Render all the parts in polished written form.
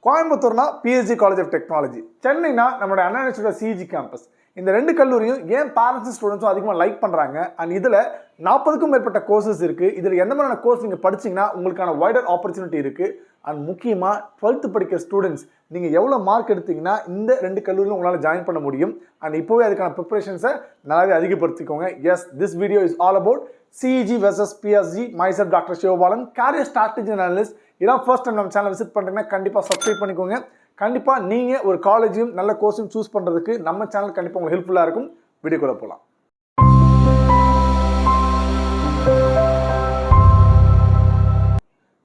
கோயம்புத்தூர்னா PSG college of technology, சென்னைனா நம்மளோட அண்ணா யூனிவர்சிட்டியோட CG campus. இந்த ரெண்டு கல்லூரியும் ஏன் பேரண்ட்ஸும் ஸ்டூடெண்ட்ஸும் அதிகமாக லைக் பண்ணுறாங்க, அண்ட் இதில் 40க்கும் மேற்பட்ட கோர்சஸ் இருக்குது. இதில் எந்த மாதிரியான கோர்ஸ் நீங்கள் படிச்சிங்கன்னா உங்களுக்கான வைடர் ஆப்பர்ச்சுனிட்டி இருக்குது. அண்ட் முக்கியமாக 12th படிக்கிற ஸ்டூடெண்ட்ஸ் நீங்கள் எவ்வளோ மார்க் எடுத்தீங்கன்னா இந்த ரெண்டு கல்லூரியும் உங்களால் ஜாயின் பண்ண முடியும். அண்ட் இப்போவே அதுக்கான ப்ரிப்பரேஷன்ஸை நல்லாவே அதிகப்படுத்திக்கோங்க. Yes, this video is all about CEG versus PSG. Myself doctor Sivabalan, career strategy analyst. இதான் ஃபர்ஸ்ட் டைம் நம்ம சேனல் விசிட் பண்ணுறீங்கன்னா கண்டிப்பாக சப்ஸ்கிரைப் பண்ணிக்கோங்க. கண்டிப்பாக நீங்கள் ஒரு காலேஜையும் நல்ல கோர்ஸையும் சூஸ் பண்ணுறதுக்கு நம்ம சேனல் கண்டிப்பாக உங்களுக்கு ஹெல்ப்ஃபுல்லாக இருக்கும். வீடியோக்குள்ள போகலாம்.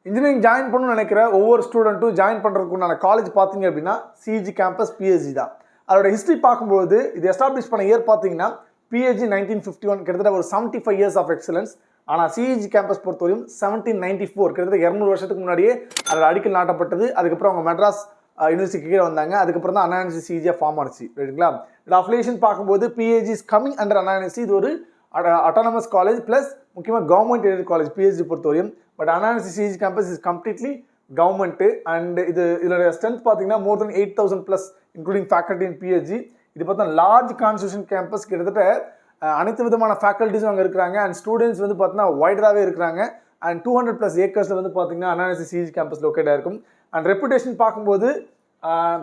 இன்ஜினியரிங் ஜாயின் பண்ணணும்னு நினைக்கிற ஒவ்வொரு ஸ்டூடெண்ட்டும் ஜாயின் பண்ணுறதுக்குண்டான காலேஜ் பார்த்தீங்க அப்படின்னா சிஜி கேம்பஸ் பிஎஸ்ஜி தான். அதோட ஹிஸ்ட்ரி பார்க்கும்போது இது எஸ்டாப்ளிஷ் பண்ண இயர் பார்த்தீங்கன்னா பிஎஸ்ஜி 1951, கிட்டத்தட்ட ஒரு 75 இயர்ஸ் ஆஃப் எக்ஸலன்ஸ். ஆனால் சிஇஜி கேம்பஸ் பொறுத்தவரையும் 1794, கிட்டத்தட்ட 200 வருஷத்துக்கு முன்னாடியே அதோட அடிக்கல் நாட்டப்பட்டது. அதுக்கப்புறம் அவங்க மெட்ராஸ் யூனிவர்சிட்டி கீழே வந்தாங்க. அதுக்கப்புறம் தான் அண்ணா யூனிவர்சிட்டி சிஜியாக ஃபார்ம் ஆனிச்சு, ரைட்டுங்களா? இது அஃபிலியேஷன் பார்க்கும்போது BAG is coming under Anna university. இது ஒரு அட்டானமஸ் காலேஜ் ப்ளஸ் முக்கியமாக கவர்மெண்ட் எய்டட் காலேஜ் பிஎஸ்ஜி பொறுத்தவரையும். But Anna university CG campus is completely government. And இதோட ஸ்ட்ரென்த் பார்த்தீங்கன்னா மோர் தென் 8,000+ இன்க்ளூடிங் ஃபேக்கல்ட்டி இன் பிஎஸ்ஜி. இது பார்த்தா லார்ஜ் கான்ஸ்டியூஷன் கேம்பஸ், கிட்டத்தட்ட அனைத்து விதமான ஃபேக்கல்ட்டிஸும் அங்கே இருக்கிறாங்க. அண்ட் ஸ்டூடெண்ட்ஸ் வந்து பார்த்தீங்கன்னா வைடராகவே இருக்கிறாங்க. அண்ட் 200+ ஏக்கர்ஸில் வந்து பார்த்தீங்கன்னா அண்ணா யூனிவர்சிட்டி சிஜி கேம்பஸ் லொக்கேட்டாக இருக்கும். அண்ட் ரெப்புடேஷன் பார்க்கும்போது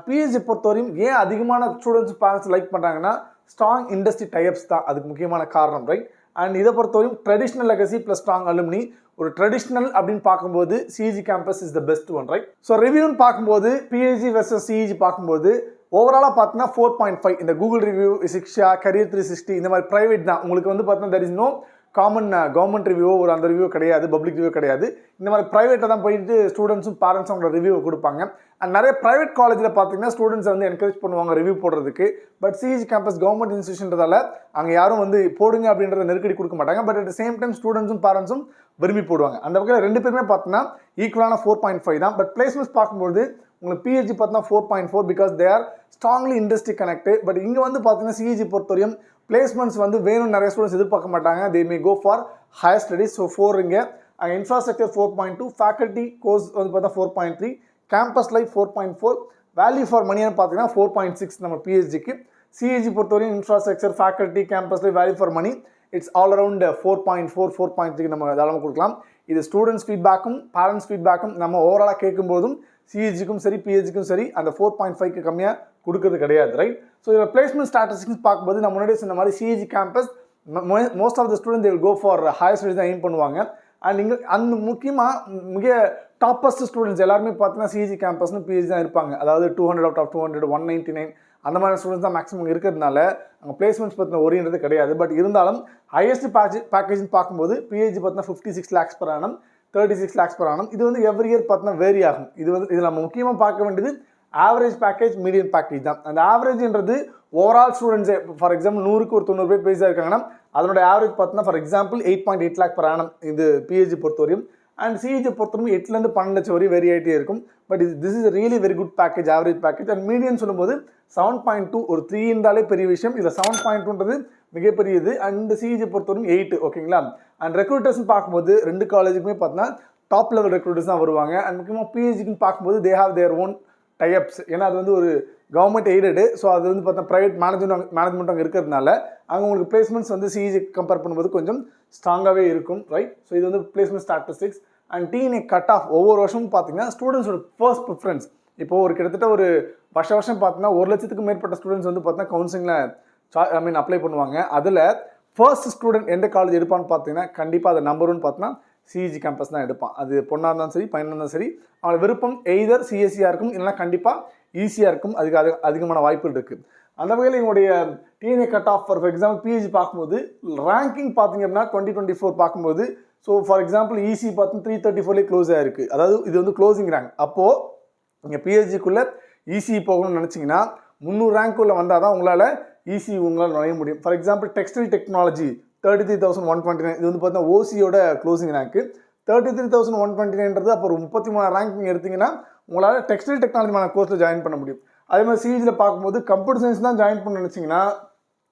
பிஎஸ்ஜி பொறுத்தவரையும் ஏன் அதிகமான ஸ்டூடெண்ட்ஸ் பேரண்ட்ஸ் லைக் பண்ணுறாங்கன்னா ஸ்ட்ராங் இண்டஸ்ட்ரி டைப்ஸ் தான் அதுக்கு முக்கியமான காரணம், ரைட்? அண்ட் இதை பொறுத்தவரையும் traditional legacy plus strong alumni. ஒரு ட்ரெடிஷ்னல் அப்படின்னு பார்க்கும்போது CG campus is the best one, right? So ரிவ்யூன்னு பார்க்கும்போது பிஎஸ்ஜி வெர்சஸ் சிஇஜி பார்க்கும்போது ஓவராலாக பார்த்தீங்கன்னா 4.5. இந்த கூகுள் ரிவ்யூ, சிக்ஷா, கரியர் 360 இந்த மாதிரி ப்ரைவேட் தான். உங்களுக்கு வந்து பார்த்தீங்கன்னா there is no common government review, ஒரு அந்த ரிவ்யூ கிடையாது, பப்ளிக் ரிவ்யூ கிடையாது. இந்த மாதிரி ப்ரைவேட்டில் தான் போயிட்டு ஸ்டூடெண்ட்ஸும் பேரண்ட்ஸும் அவங்களோட ரிவ்யூ கொடுப்பாங்க. அண்ட் நிறைய ப்ரைவேட் காலேஜில் பார்த்தீங்கன்னா ஸ்டூடெண்ட்ஸை வந்து என்கரேஜ் பண்ணுவாங்க ரிவ்யூ போடுறதுக்கு. பட் சிஇஜி கேம்பஸ் கவர்மெண்ட் இன்ஸ்டியூஷன்றதால அங்கே யாரும் வந்து போடுங்க அப்படின்றத நெருக்கடி கொடுக்க மாட்டாங்க. பட் அட் சேம் டைம் ஸ்டூடெண்ட்ஸும் பேரண்ட்ஸும் விரும்பி போடுவாங்க. அந்த வகையில் ரெண்டு பேருமே பார்த்தீங்கன்னா ஈக்குவலான 4.5 தான். பட் பிளேஸ்மெண்ட்ஸ் பார்க்கும்போது உங்களுக்கு பிஹெச்டி பார்த்தீங்கன்னா 4.4 because they are strongly industry connect. But இங்கே வந்து பார்த்தீங்கன்னா சிஇஜி பொறுத்தவரையும் பிளேஸ்மெண்ட்ஸ் வந்து வேணும் நிறைய ஸ்டூடெண்ட்ஸ் எதிர்பார்க்க மாட்டாங்க. They may go for higher studies. So 4 இங்கே. அங்கே இன்ஃப்ராஸ்ட்ரக்சர் 4.2, ஃபேக்கல்ட்டி கோர்ஸ் வந்து பார்த்தா 4.3, கேம்பஸ் லைஃப் 4.4, வேல்யூ ஃபார் மணின்னு பார்த்தீங்கன்னா 4.6 நம்ம பிஹெச்டிக்கு. சிஇஜி பொறுத்தவரையும் infrastructure, faculty, campus life, value for money it's all around 4.4, 4.3 நம்ம தாராளமாக கொடுக்கலாம். இது ஸ்டூடெண்ட்ஸ் ஃபீட்பேக்கும் பேரண்ட்ஸ் ஃபீட்பேக்கும் நம்ம ஓவராலாக கேட்கும்போதும் சிஇஜிக்கும் சரி பிஹெச்டிக்கும் சரி அந்த 4.5க்கு கம்மியாக கொடுக்கறது கிடையாது, ரைட்? ஸோ இதில் பிளேஸ்மெண்ட் ஸ்டாட்டிஸ்டிக்ஸ் பார்க்கும்போது நம்ம முன்னாடியே சொன்ன மாதிரி CEG campus most of the student they will go for higher studies தான் எய்ம் பண்ணுவாங்க. அண்ட் இங்கே அந்த முக்கியமாக மிக டாப்பஸ்ட் ஸ்டூடெண்ட்ஸ் எல்லாருமே பார்த்தீங்கன்னா சிஇஜி கேம்பஸ்னு பிஹெச்டி தான் இருப்பாங்க. அதாவது 200 out of 200, 199 அந்த மாதிரி ஸ்டூடெண்ட்ஸ் தான் மேக்ஸிமம் இருக்கிறதுனால அங்கே பிளேஸ்மெண்ட்ஸ் பற்றின ஒரின்றது கிடையாது. பட் இருந்தாலும் ஹையஸ்ட் பேக்கேஜ்னு பார்க்கும்போது பிஹெச்டி பார்த்தீங்கன்னா 56 lakhs per annum, 36 lakhs per annum. இது வந்து எவ்ரி இயர் பார்த்தீங்கன்னா வேரி ஆகும். இது வந்து இதில் நம்ம முக்கியமாக பார்க்க வேண்டியது ஆவரேஜ் பேக்கேஜ், மீடியம் பேக்கேஜ் தான். அந்த ஆவரேஜ்ன்றது ஓவரால் ஸ்டூடெண்ட்ஸே ஃபார் எக்ஸாம்பிள் 100க்கு ஒரு 90 பேர் பேஸாக இருக்காங்கன்னா அதனோட ஆவரேஜ் பார்த்தீங்கன்னா for example 8.8 lakh per annum இது பிஹெச்டி பொறுத்தவரையும். அண்ட் சிஇஜி பொறுத்தவரையும் 8லேருந்து 12 லட்சம் வரை வெரி ஆகிட்டே இருக்கும். But this is really very good package, average package. And medium சொல்லும்போது 7.2, ஒரு 3 இருந்தாலே பெரிய விஷயம். இதில் 7.2ன்றது மிகப்பெரியது. அண்ட் சிஇஜி பொறுத்தவரையும் 8, ஓகேங்களா? அண்ட் ரெக்ரூட்டர்ஸ்னு பார்க்கும்போது ரெண்டு காலேஜுக்குமே பார்த்தீங்கன்னா டாப் லெவல் ரெக்ரூட்டர்ஸ் தான் வருவாங்க. அண்ட் முக்கியமாக பிஹெச்டிக்குன்னு பார்க்கும்போது they have their own types. ஏன்னா அது வந்து ஒரு கவர்மெண்ட் எய்டடு. ஸோ அது வந்து பார்த்தா ப்ரைவேட் மேனேஜ்மெண்ட் அங்கே இருக்கிறதுனால அங்கே உங்களுக்கு பிளேஸ்மெண்ட்ஸ் வந்து சிஇஜி கம்பேர் பண்ணும்போது கொஞ்சம் ஸ்ட்ராங்காகவே இருக்கும், ரைட்? ஸோ இது வந்து placement statistics. And DNA cut off ஒவ்வொரு வருஷமும் பார்த்தீங்கன்னா ஸ்டூடெண்ட்ஸோட ஃபர்ஸ்ட் ப்ரிஃபரன்ஸ். இப்போ ஒரு கிட்டத்தட்ட ஒரு வருஷம் பார்த்தீங்கன்னா 1 லட்சத்துக்கு மேற்பட்ட ஸ்டூடெண்ட்ஸ் வந்து பார்த்தீங்கன்னா கவுன்சிலிங்கில் அப்ளை பண்ணுவாங்க. அதில் ஃபர்ஸ்ட் ஸ்டூடெண்ட் எந்த காலேஜ் எடுப்பான்னு பார்த்தீங்கன்னா கண்டிப்பாக அதை நம்பர் 1 பார்த்தீங்கன்னா சிஇஜி கேம்பஸ் தான் எடுப்பான். அது பொண்ணாக இருந்தாலும் சரி பையனாக இருந்தாலும் சரி அவங்களோட விருப்பம் எய்தர் சிஎஸ்சியாக இருக்கும் இல்லைனா கண்டிப்பாக ஈஸியாக இருக்கும். அதுக்கு அதிகமான வாய்ப்புகள் இருக்குது. அந்த வகையில் எங்களுடைய DNA cut off for example PhD பார்க்கும்போது ரேங்கிங் பார்த்தீங்க அப்படின்னா 2024 பார்க்கும்போது ஸோ ஃபார் எக்ஸாம்பிள் இசி பார்த்து 334 க்ளோஸ் ஆகிருக்கு. அதாவது இது வந்து க்ளோசிங் ரேங்க். அப்போது நீங்கள் பிஹெச்டிக்குள்ளே இசி போகணும்னு நினச்சிங்கன்னா 300 ரேங்க்குள்ளே வந்தால் தான் உங்களால் உங்களால் நுழைய முடியும். ஃபார் எக்ஸாம்பிள் டெக்ஸ்டைல் டெக்னாலஜி 33,129, இது வந்து பார்த்தீங்கன்னா ஓசியோட க்ளோசிங் ரேங்க்கு. 33,129ன்றது அப்போ ஒரு 33 ரேங்க் நீங்கள் எடுத்திங்கன்னா உங்களால் டெக்ஸ்டைல் டெக்னாலஜிமான கோர்ஸில் ஜாயின் பண்ண முடியும். அதே மாதிரி சிஇஜியில் பார்க்கும்போது கம்ப்யூட்டர் சயின்ஸ் தான் ஜாயின் பண்ண நினச்சிங்கன்னா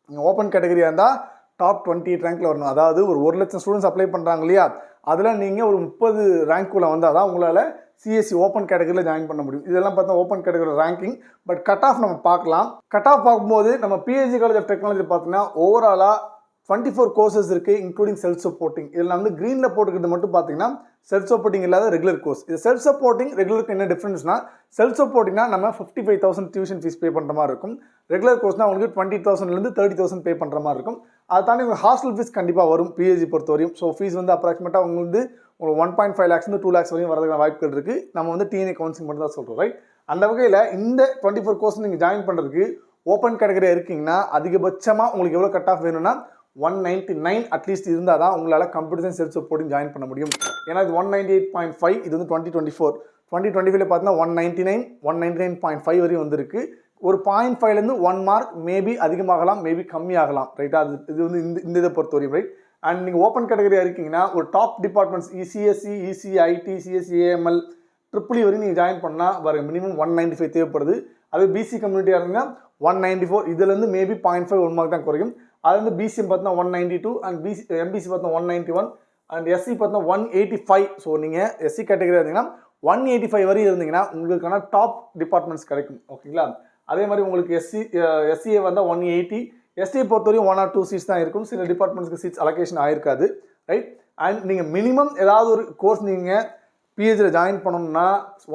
நீங்கள் ஓப்பன் கேட்டகரியாக இருந்தால் டாப் 28 ரேங்க்கில் வரணும். அதாவது ஒரு 1 லட்சம் ஸ்டூடெண்ட்ஸ் அப்ளை பண்ணுறாங்க இல்லையா, அதில் நீங்கள் ஒரு 30 ரேங்க்குள்ளே வந்தால் தான் உங்களால் சிஎஸ்சி ஓப்பன் கேட்டகரியில் ஜாயின் பண்ண முடியும். இதெல்லாம் பார்த்தா open category ranking. But cut off நம்ம பார்க்கலாம். கட் ஆஃப் பார்க்கும்போது நம்ம பிஹெச்டி காலேஜ் ஆஃப் டெக்னாலஜி பார்த்தீங்கன்னா ஓவராலாக 24 கோர்சஸ் இருக்குது, இன்க்ளூடிங் செல்ஃப் சப்போர்ட்டிங். இதில் வந்து க்ரீனில் போட்டுக்கிறது மட்டும் பார்த்தீங்கன்னா செல்ஃப் சப்போர்ட்டிங் இல்லாத ரெகுலர் கோர்ஸ். இது செல்ஃப் சப்போர்ட்டிங் ரெகுலருக்கு என்ன டிஃப்ரென்ஸ்னா, செல்ஃப் சப்போர்ட்டிங்னா நம்ம 55,000 டியூஷன் ஃபீஸ் பே பண்ணுற மாதிரி இருக்கும். ரெகுலர் கோர்ஸ்னால் உங்களுக்கு 20,000லேருந்து 30,000 பே பண்ணுற மாதிரி இருக்கும். அதை தாண்டி உங்களுக்கு ஹாஸ்டல் ஃபீஸ் கண்டிப்பாக வரும் பிஹெச்டி பொறுத்த வரையும். ஸோ ஃபீஸ் வந்து அப்ராக்சிமேட்டாக உங்களுக்கு 1.5 lakhs 2 lakhs வரையும் வரதுக்கான வாய்ப்புகள் இருக்குது. நம்ம வந்து டிஎன்ஏ கவுன்சிலிங் மட்டும் தான் சொல்கிறோம், ரைட்? அந்த வகையில் இந்த 24 கோர்ஸ் நீங்கள் ஜாயின் பண்ணுறதுக்கு ஓப்பன் கேட்டகரியாக இருக்கீங்கன்னா அதிகபட்சமாக உங்களுக்கு எவ்வளோ கட் ஆஃப் வேணும்னா 199 அட்லீஸ்ட் இருந்தால் தான் உங்களால் computer science self supporting join பண்ண முடியும். ஏன்னா இது 198.5, இது வந்து 2024 பார்த்தீங்கன்னா 199.5 வரையும் வந்திருக்கு. ஒரு 0.5லேருந்து 1 மார்க் மேபி அதிகமாகலாம், மேபி கம்மியாகலாம், ரைட்டா? அது இது வந்து இந்த இதை பொறுத்த வரையும், ரைட்? அண்ட் நீங்கள் ஓப்பன் கேட்டகரியாக இருக்கீங்கன்னா ஒரு top departments CSC, EC, IT, CSC, AML, triple வரையும் நீங்கள் ஜாயின் பண்ணால் வர மினிமம் 195 தேவைப்படுது. அது பிசி கம்யூனிட்டியாக இருந்தீங்கன்னா 194, இதுலேருந்து மேபி 0.5 1 மார்க் தான் குறையும். அது வந்து பிசிஎம் பார்த்தீங்கன்னா 192 அண்ட் எம்பிசி பார்த்தீங்கன்னா 191 அண்ட் எஸ்சி பார்த்தீங்கன்னா 185. ஸோ நீங்கள் எஸ்சி கேட்டகரி இருந்தீங்கன்னா 185 வரையும் இருந்தீங்கன்னா உங்களுக்கான டாப் டிபார்ட்மெண்ட்ஸ் கிடைக்கும், ஓகேங்களா? அதே மாதிரி உங்களுக்கு எஸ்சிஏ வந்தால் 180, எஸ்டியை பொறுத்தவரையும் 1 or 2 சீட்ஸ் தான் இருக்கும். சில டிபார்ட்மெண்ட்ஸ்க்கு சீட்ஸ் அலோகேஷன் ஆயிருக்காது, ரைட்? அண்ட் நீங்கள் மினிமம் ஏதாவது ஒரு கோர்ஸ் நீங்கள் பிஹெச்சியில் ஜாயின் பண்ணணும்னா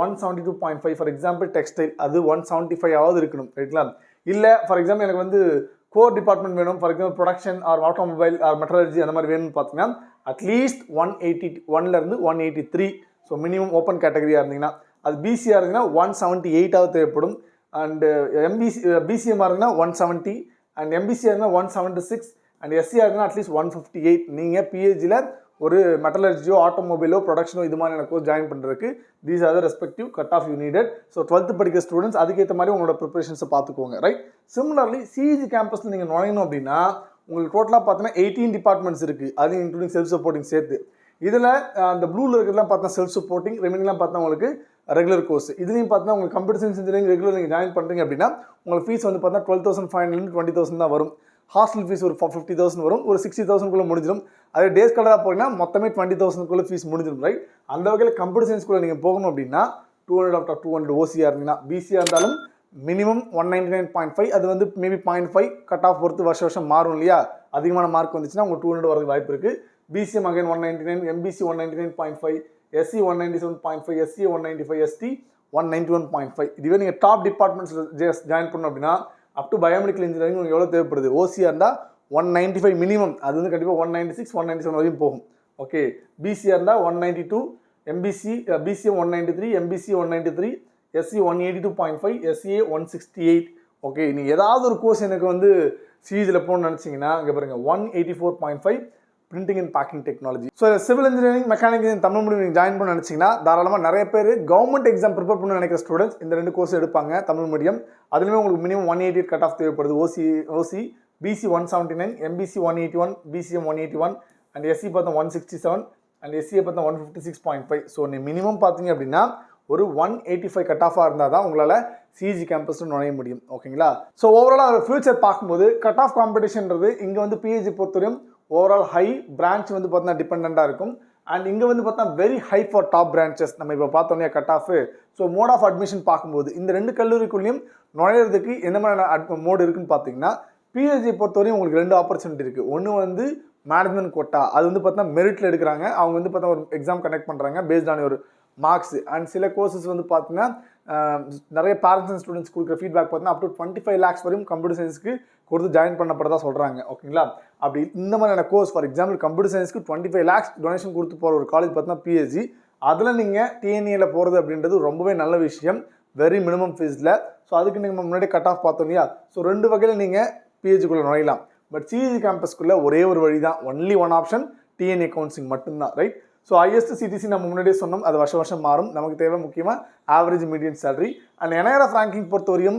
172.5, ஃபார் எக்ஸாம்பிள் டெக்ஸ்டைல், அது 175 இருக்கணும், ரைட்ங்களா? இல்லை ஃபார் எக்ஸாம்பிள் எனக்கு வந்து கோர் டிபார்ட்மெண்ட் வேணும், for example production or automobile or metrology அந்த மாதிரி வேணும்னு பார்த்தீங்கன்னா அட்லீஸ்ட் 181லேருந்து 183. ஸோ மினிமம் ஓப்பன் கேட்டகரியாக இருந்தீங்கன்னா. அது பிசியாக இருந்தீங்கன்னா 178 தேவைப்படும். அண்டு பிசிஎம்மாக இருந்தீங்கன்னா 170 அண்ட் எம்பிசியாக இருந்தால் 176 அண்ட் எஸ்சியாக இருந்தால் அட்லீஸ்ட் 158. நீங்கள் பிஹெச்சியில் ஒரு மெட்டலர்ஜியோ ஆட்டோமொபைலோ ப்ரொடக்ஷனோ இது மாதிரியான கோர்ஸ் ஜாயின் பண்ணுறதுக்கு these are the respective cut off you needed. So 12th படிக்கிற ஸ்டூடெண்ட்ஸ் அதுக்கேற்ற மாதிரி உங்களோட ப்ரிப்பரேஷன்ஸை பார்த்துக்கோங்க, ரைட்? சிமிலர்லி சிஇஜி கேம்பஸில் நீங்கள் நுழையணும் அப்படின்னா உங்களுக்கு டோட்டலாக பார்த்தீங்கன்னா 18 டிபார்ட்மெண்ட்ஸ் இருக்குது, அது இன்க்ளூடிங் செல்ஃப் சப்போர்ட்டிங் சேர்த்து. இதில் அந்த ப்ளூவில் இருக்கிறதுலாம் பார்த்தா செல்ஃப் சப்போர்ட்டிங், ரெமினிங்லாம் பார்த்தா உங்களுக்கு ரெகுலர் கோர்ஸ். இதுலையும் பார்த்தீங்கன்னா உங்களுக்கு கம்ப்யூட்டர் சயின்ஸ் இன்ஜினியரிங் ரெகுலர் நீங்கள் ஜாயின் பண்ணுறீங்க அப்படின்னா உங்களுக்கு ஃபீஸ் வந்து பார்த்தா 12,500 20,000 தான் வரும். ஹாஸ்டல் ஃபீஸ் ஒரு 50,000 வரும், ஒரு 60,000 முடிஞ்சிடும். அதே டேஸ் கலராக போனீங்கன்னா மொத்தமே 20,000 ஃபீஸ் முடிஞ்சிடும், ரைட்? அந்த வகையில் கம்ப்யூட்டர் சயின்ஸ்குள்ளே நீங்கள் போகணும் அப்படின்னா 200 out of 200 ஓசியாக இருந்தீங்கன்னா, பிசியாக இருந்தாலும் மினிமம் 199.5, அது வந்து மேபி 0.5 கட் ஆஃப் பொறுத்து வருஷம் மாறும் இல்லையா? அதிகமான மார்க் வந்துச்சுன்னா உங்களுக்கு 200 வரதுக்கு வாய்ப்பு இருக்குது. BCM again 199, MBC 199.5, SC 197.5, SC 195, ST 191.5. இதுவே நீங்கள் டாப் டிபார்ட்மெண்ட்ஸில் ஜாயின் பண்ணணும் அப்படின்னா அப் டு பயோமெடிக்கல் இன்ஜினியரிங் உங்களுக்கு எவ்வளோ தேவைப்படுது? ஓசியாக இருந்தால் 195 மினிமம், அது வந்து கண்டிப்பாக 196, 197 வரையும் போகும், ஓகே? பிசியாக இருந்தால் 192, BCM 193, MBC 193, SC 182.5, SCA 168. Okay, நீங்கள் ஏதாவது ஒரு கோர்ஸ் எனக்கு வந்து சிஇஜியில் போகணும்னு நினச்சிங்கன்னா இங்கே பாருங்கள் 184.5 printing and packing technology. So civil engineering, mechanic engineering Tamil medium நீங்கள் ஜாயின் பண்ண நினச்சிங்கன்னா தாராளமாக நிறைய பேர் கவர்மெண்ட் எக்ஸாம் ப்ரிப்பேர் பண்ண நினைக்கிற ஸ்டூடெண்ட்ஸ் இந்த 2 கோர்ஸ் எடுப்பாங்க தமிழ் மீடியம். அதுலேயுமே உங்களுக்கு மினிமம் 188 கட் ஆஃப் தேவைப்படுது. OC BC 179, MBC 181, BCM 181 and SC பார்த்தா 167 அண்ட் எஸ்சியை பார்த்தா 156.5. ஸோ நீ மினிமம் பார்த்தீங்க அப்படின்னா ஒரு 185 கட் ஆஃபாக இருந்தால் தான் உங்களால் சிஇஜி கேம்பஸில் நுழைய முடியும், ஓகேங்களா? ஸோ ஓவராலாக ஒரு ஃபியூச்சர் பார்க்கும்போது கட் ஆஃப் காம்படிஷன்றது இங்கே வந்து பிஹெச்டி பொறுத்தவரையும் ஓவரால் ஹை, பிரான்ச் வந்து பார்த்தீங்கன்னா டிபெண்டாக இருக்கும். அண்ட் இங்கே வந்து பார்த்தா very high for top branches. நம்ம இப்போ பார்த்தோன்னே cut off. So mode of admission பார்க்கும்போது இந்த 2 கல்லூரிக்குள்ளேயும் நுழையிறதுக்கு எந்த மாதிரியான மோடு இருக்குன்னு பார்த்தீங்கன்னா பிஹெச்டி பொறுத்தவரையும் உங்களுக்கு 2 ஆப்பர்ச்சுனிட்டி இருக்குது. ஒன்று வந்து மேனேஜ்மெண்ட் கோட்டா, அது வந்து பார்த்தீங்கன்னா மெரிட்டில் எடுக்கிறாங்க. அவங்க வந்து பார்த்தா ஒரு எக்ஸாம் கண்டக்ட் பண்ணுறாங்க பேஸ்ட் ஆன் ஒரு மார்க்ஸ். அண்ட் சில கோர்சஸ் வந்து பார்த்தீங்கன்னா நிறைய பேரண்ட்ஸ் அண்ட் ஸ்டூடெண்ட்ஸ் கொடுக்குற ஃபீட்பேக் பார்த்தீங்கன்னா அப் டு 25 lakhs வரையும் கம்ப்யூட்டர் சயின்ஸ்க்கு கொடுத்து ஜாயின் பண்ணப்படதான் சொல்கிறாங்க, ஓகேங்களா? அப்படி இந்த மாதிரியான கோர்ஸ் ஃபார் எக்ஸாம்பிள் கம்ப்யூட்டர் சயின்ஸ்க்கு 25 lakhs டொனேஷன் கொடுத்து போகிற ஒரு காலேஜ் பார்த்தீங்கன்னா பிஹெச்டி. அதில் நீங்கள் டிஎன்ஏல போகிறது அப்படின்றது ரொம்பவே நல்ல விஷயம், வெரி மினிமம் ஃபீஸில். ஸோ அதுக்கு நீங்கள் முன்னாடி கட் ஆஃப் பார்த்தோம் இல்லையா? ஸோ 2 வகையில் நீங்கள் பிஹெச்சிக்குள்ளே நுழையலாம். பட் சிஇஜி கேம்பஸ்க்குள்ளே ஒரே ஒரு வழி தான், only one option, DNA counselling மட்டும்தான், ரைட்? ஸோ ஹையஸ்ட் சிடிசி நம்ம முன்னாடியே சொன்னோம், அது வருஷம் மாறும். நமக்கு தேவை முக்கியமாக average median salary. And NIRF ranking பொறுத்தவரையும்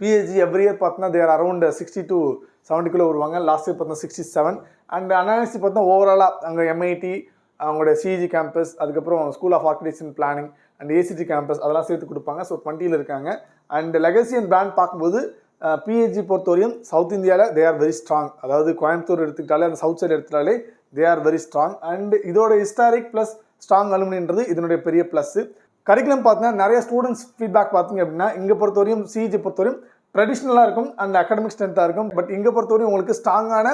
பிஹெச்டி எவ்ரி இயர் பார்த்தீங்கன்னா தேர் அரௌண்ட் 60 to 70 வருவாங்க. லாஸ்ட் இயர் பார்த்தா 67. அண்ட் அனாலிசி பார்த்தா ஓவராலாக அங்கே எம்ஐடி, அவங்களோட சிஇஜி கேம்பஸ், அதுக்கப்புறம் school of architecture and planning and ACT campus அதெல்லாம் சேர்த்து கொடுப்பாங்க. ஸோ 20 இருக்காங்க. அண்ட் லெகசி அண்ட் பிராண்ட் பார்க்கும்போது பிஹெச்டி பொறுத்தவரையும் சவுத் இந்தியாவில் தே ஆர் வெரி ஸ்ட்ராங். அதாவது கோயம்புத்தூர் எடுத்துக்கிட்டாலே அந்த சவுத் சைடு எடுத்துட்டாலே they are very strong. And இதோட ஹிஸ்டாரிக் ப்ளஸ் ஸ்ட்ராங் அலுமினின்றது இதனுடைய பெரிய ப்ளஸ்ஸு. கரிக்குலம் பார்த்தீங்கன்னா நிறைய ஸ்டூடெண்ட்ஸ் ஃபீட்பேக் பார்த்தீங்க அப்படின்னா இங்கே பொறுத்தவரையும் சிஜி பொறுத்தவரையும் ட்ரெடிஷ்னலாக இருக்கும் அண்ட் அகாடமிக் ஸ்ட்ரென்த்தாக இருக்கும். பட் இங்கே பொறுத்தவரையும் உங்களுக்கு ஸ்ட்ராங்கான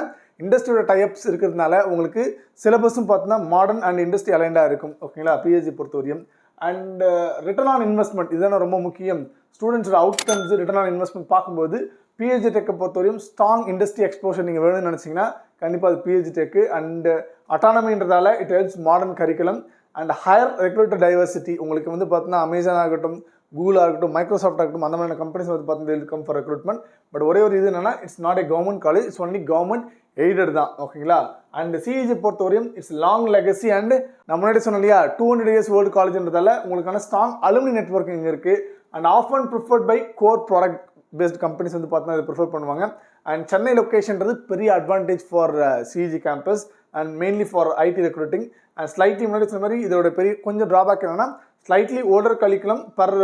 இண்டஸ்ட்ரியோட டைப்ஸ் இருக்கிறதுனால உங்களுக்கு சிலபஸும் பார்த்தீங்கன்னா மாடர்ன் அண்ட் இண்டஸ்ட்ரி அலைண்டாக இருக்கும். ஓகேங்களா, பிஹெச்டி பொறுத்தவரையும். அண்ட் ரிட்டர்ன் ஆன் இன்வெஸ்ட்மெண்ட் இதுதான் ரொம்ப முக்கியம். ஸ்டூடெண்ட்ஸோட அவுட்கம்ஸ் ரிட்டர்ன் ஆன் இன்வெஸ்ட்மெண்ட் பார்க்கும்போது பிஹெச்டி டெக்கை பொறுத்தவரையும் ஸ்ட்ராங் இண்டஸ்ட்ரி எக்ஸ்போஷர் நீங்கள் வேணும்னு நினச்சிங்கன்னா கண்டிப்பாக அது பிஹெச்டி டெக்கு. அண்ட் அட்டானமின்றதால it helps modern curriculum and higher regulator diversity. உங்களுக்கு வந்து பார்த்தீங்கன்னா அமேசான் ஆகட்டும், கூகுளாக இருக்கட்டும், மைக்ரோசாஃப்ட் ஆகட்டும், அந்த மாதிரியான கம்பெனிஸ் வந்து பார்த்தீங்கன்னா வெல்கம் ஃபார் ரெக்ரூட்மெண்ட். பட் ஒரே ஒரு இது என்னன்னா it's not a government college, it's only government aided தான். ஓகேங்களா. அண்ட் சிஇஜி பொறுத்தவரையும் இட்ஸ் லாங் லெகசி அண்ட் நம்ம முன்னாடி சொன்னோம் இல்லையா 200 years ஓல்டு காலேஜ்ன்றதால உங்களுக்கான ஸ்ட்ராங் அலுமினி நெட்வொர்க் இங்கே இருக்குது. And often preferred by core product based companies வந்து பார்த்தீங்கன்னா இதை ப்ரிஃபர் பண்ணுவாங்க. அண்ட் சென்னை லொக்கேஷன்றது பெரிய advantage for CEG campus and mainly for IT recruiting. And slightly முன்னாடி சொன்ன மாதிரி இதோட பெரிய கொஞ்சம் ட்ராபேக் என்னன்னா slightly older curriculum per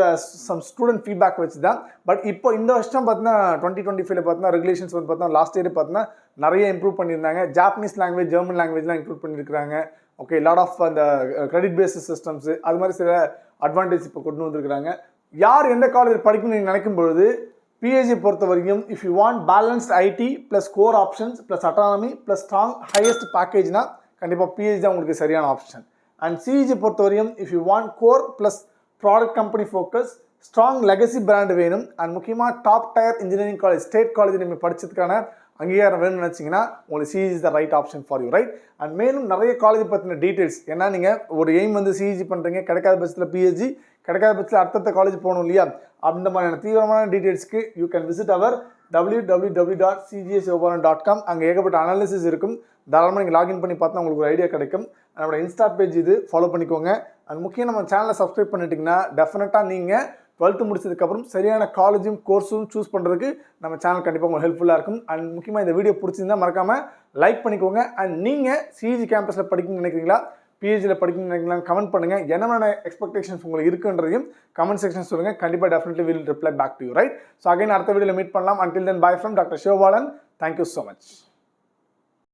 some student feedback வச்சு தான். பட் இப்போ இந்த வருஷம் பார்த்தீங்கன்னா 2025 பார்த்தீங்கன்னா ரெகுலேஷன்ஸ் வந்து பார்த்தீங்கன்னா லாஸ்ட் இயர் பார்த்தீங்கன்னா நிறைய இம்ப்ரூவ் பண்ணியிருந்தாங்க. ஜாப்பனீஸ் லாங்குவேஜ், ஜெர்மன் லாங்குவேஜ்லாம் இன்க்ளூட் பண்ணியிருக்காங்க. ஓகே, லாட் ஆஃப் அந்த கிரெடிட் பேஸ்ட் சிஸ்டம்ஸ் அது மாதிரி சில அட்வான்டேஜ் இப்போ கொண்டு வந்திருக்கிறாங்க. யார் எந்த காலேஜ் படிக்கணும்னு நீங்கள் நினைக்கும் பொழுது பிஹெச்டி பொறுத்த வரைக்கும் if you want balanced IT plus core options plus autonomy plus strong highest பேக்கேஜ்னா கண்டிப்பாக பிஹெச்டி தான் உங்களுக்கு சரியான ஆப்ஷன். அண்ட் சிஇஜி பொறுத்தவரையும் if you want core plus product company focus, strong legacy brand வேணும் அண்ட் முக்கியமாக top tier engineering college, state college நீங்கள் படிச்சதுக்கான அங்கீகாரம் வேணும்னு நினச்சிங்கன்னா உங்களுக்கு CEG is the right option for you, right. And மேலும் நிறைய காலேஜ் பற்றின டீட்டெயில்ஸ், ஏன்னா நீங்கள் ஒரு எய்ம் வந்து சிஇஜி பண்ணுறீங்க, கிடைக்காத பட்சத்தில் பிஹெச்டி, கிடைக்காத பட்சத்தில் அடுத்த காலேஜ் போகணும் இல்லையா, அந்த மாதிரியான தீவிரமான டீட்டெயில்ஸ்க்கு you can visit our www.cgsovalan.com. அங்கே ஏகப்பட்ட அனாலிசிஸ் இருக்கும். தாராளமாக நீங்கள் லாகின் பண்ணி பார்த்தா உங்களுக்கு ஒரு ஐடியா கிடைக்கும். நம்மளோட இன்ஸ்டா பேஜ் இது ஃபாலோ பண்ணிக்கோங்க. அண்ட் முக்கியம் நம்ம சேனலை சப்ஸ்கிரைப் பண்ணிட்டீங்கன்னா டெஃபினட்டாக நீங்கள் 12th முடிச்சதுக்கப்புறம் சரியான காலேஜும் கோர்ஸும் சூஸ் பண்ணுறதுக்கு நம்ம சேனல் கண்டிப்பாக உங்களுக்கு ஹெல்ப்ஃபுல்லாக இருக்கும். அண்ட் முக்கியமாக இந்த வீடியோ பிடிச்சிருந்தால் மறக்காமல் லைக் பண்ணிக்கோங்க. அண்ட் நீங்கள் சிஇஜி கேம்பஸில் படிக்கணும்னு நினைக்கிறீங்களா, பிஹெச்டியில் படிக்கணும்னு நினைக்கிறீங்களா, கமெண்ட் பண்ணுங்கள். என்னென்ன எக்ஸ்பெக்டேஷன்ஸ் உங்களுக்கு இருக்குன்றதையும் கமெண்ட் செக்ஷன் சொல்லுங்கள். கண்டிப்பாக definitely will reply back to you, right. So again அடுத்த வீடியோவில் மீட் பண்ணலாம். Until then bye from doctor Sivabalan. Thank you so much.